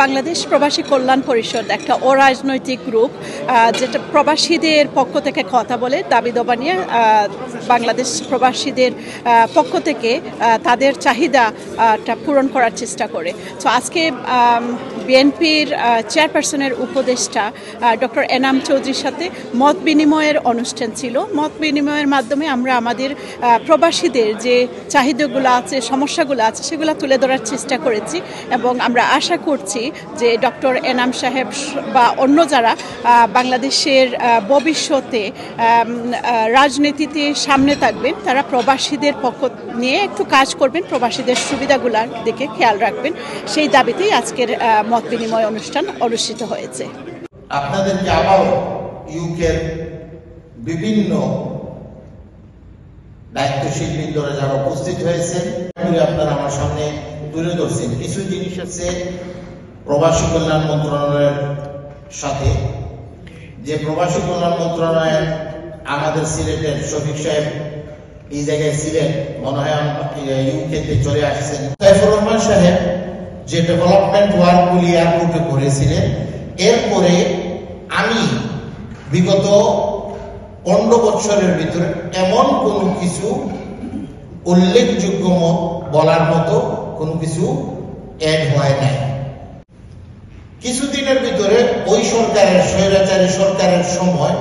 বাংলাদেশ প্রবাসী কল্যাণ পরিষদ একটা অরাজনৈতিক গ্রুপ যেটা প্রবাসীদের পক্ষ থেকে কথা বলে দাবি দাবা নিয়ে বাংলাদেশ প্রবাসীদের পক্ষ থেকে তাদের চাহিদাটা পূরণ করার চেষ্টা করে। তো আজকে বিএনপির চেয়ারপারসনের উপদেষ্টা ডক্টর এনাম চৌধুরীর সাথে মত বিনিময়ের অনুষ্ঠান ছিল। মত বিনিময়ের মাধ্যমে আমরা আমাদের প্রবাসীদের যে চাহিদাগুলো আছে, সমস্যাগুলো আছে, সেগুলো তুলে ধরার চেষ্টা করেছি এবং আমরা আশা করছি যে ডক্টর এনাম সাহেব বা অন্য যারা বাংলাদেশের ভবিষ্যতে রাজনীতিতে সামনে থাকবেন তারা প্রবাসীদের পক্ষ নিয়ে একটু কাজ করবেন, প্রবাসীদের সুবিধাগুলোর দিকে খেয়াল রাখবেন। সেই দাবিতেই আজকের মত বিনিময় অনুষ্ঠান অনুষ্ঠিত হয়েছে। আপনাদেরকে আবারও ইউকের বিভিন্ন দায়িত্বশীল বৃন্দরা যারা উপস্থিত হয়েছেন আপনারা আমার সামনে তুলে ধরছেন। কিছু জিনিস আছে প্রবাসী কল্যাণ মন্ত্রণালয়ের সাথে, যে প্রবাসী কল্যাণ মন্ত্রণালয়ের আমাদের সিলেটের শফিক সাহেব এই জায়গায় ছিলেন, মনে হয় ইউকেতে চলে আসছেন। সাইফুর রহমান সাহেব যে ডেভেলপমেন্ট ওয়ার্কগুলি এয়ারপোর্টে করেছিলেন, এরপরে আমি বিগত 15 বছরের ভিতরে এমন কোনো কিছু উল্লেখযোগ্য বলার মতো কোনো কিছু অ্যাড হয় নাই। কিছুদিনের ভিতরে ওই সরকারের, স্বৈরাচারী সরকারের সময়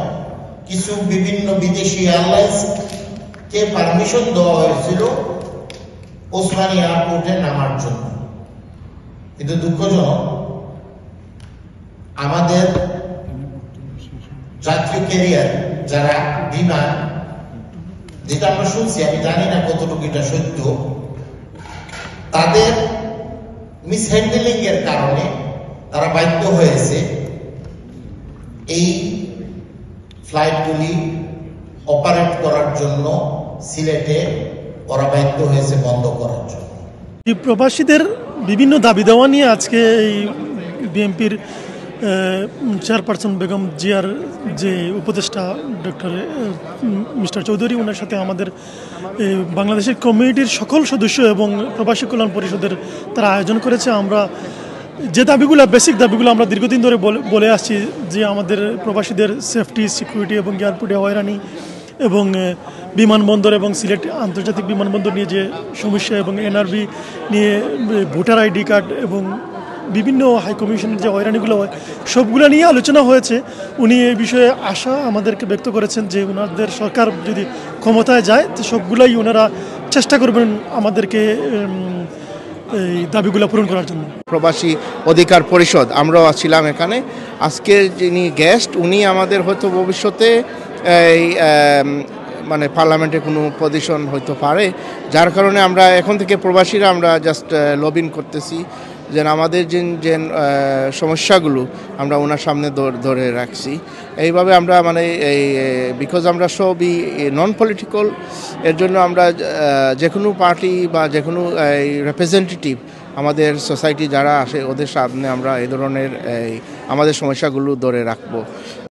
কিছু বিভিন্ন বিদেশি এয়ারলাইন্সকে পারমিশন দেওয়া হয়েছিল ওসমানী এয়ারপোর্টে নামার জন্য, কিন্তু দুঃখজনক আমাদের জাতীয় ক্যারিয়ার যারা বিমান, যেটা আমরা শুনছি, আমি জানি না কতটুকু এটা সত্য, তাদের মিসহ্যান্ডেলিং এর কারণে তারা বাধ্য হয়েছে এই ফ্লাইটগুলি অপারেট করার জন্য সিলেটে ওরা বাধ্য হয়েছে বন্ধ করার জন্য। প্রবাসীদের বিভিন্ন দাবি দেওয়া নিয়ে আজকে এই বিএনপির চেয়ারপারসন বেগম জিয়ার যে উপদেষ্টা ডক্টর মিস্টার চৌধুরী, ওনার সাথে আমাদের বাংলাদেশের কমিউনিটির সকল সদস্য এবং প্রবাসী কল্যাণ পরিষদের তারা আয়োজন করেছে। আমরা যে দাবিগুলো, বেসিক দাবিগুলো আমরা দীর্ঘদিন ধরে বলে আসছি, যে আমাদের প্রবাসীদের সেফটি, সিকিউরিটি এবং এয়ারপোর্টে হয়রানি এবং বিমানবন্দর এবং সিলেট আন্তর্জাতিক বিমানবন্দর নিয়ে যে সমস্যা এবং এনআরবি নিয়ে ভোটার আইডি কার্ড এবং বিভিন্ন হাই কমিশনের যে হয়রানিগুলো হয়, সবগুলো নিয়ে আলোচনা হয়েছে। উনি এই বিষয়ে আশা আমাদেরকে ব্যক্ত করেছেন যে ওনাদের সরকার যদি ক্ষমতায় যায় তো সবগুলাই ওনারা চেষ্টা করবেন আমাদেরকে এই দাবিগুলো পূরণ করার জন্য। প্রবাসী অধিকার পরিষদ আমরাও ছিলাম এখানে। আজকের যিনি গেস্ট, উনি আমাদের হয়তো ভবিষ্যতে এই মানে পার্লামেন্টে কোনো পজিশন হইতে পারে, যার কারণে আমরা এখন থেকে প্রবাসীরা আমরা জাস্ট লবিং করতেছি যেন আমাদের যে সমস্যাগুলো আমরা ওনার সামনে ধরে রাখছি। এইভাবে আমরা মানে এই বিকজ আমরা সবই নন পলিটিক্যাল, এর জন্য আমরা যে কোনো পার্টি বা যে কোনো রিপ্রেজেন্টেটিভ আমাদের সোসাইটি যারা আসে ওদের সামনে আমরা এই ধরনের আমাদের সমস্যাগুলো ধরে রাখবো।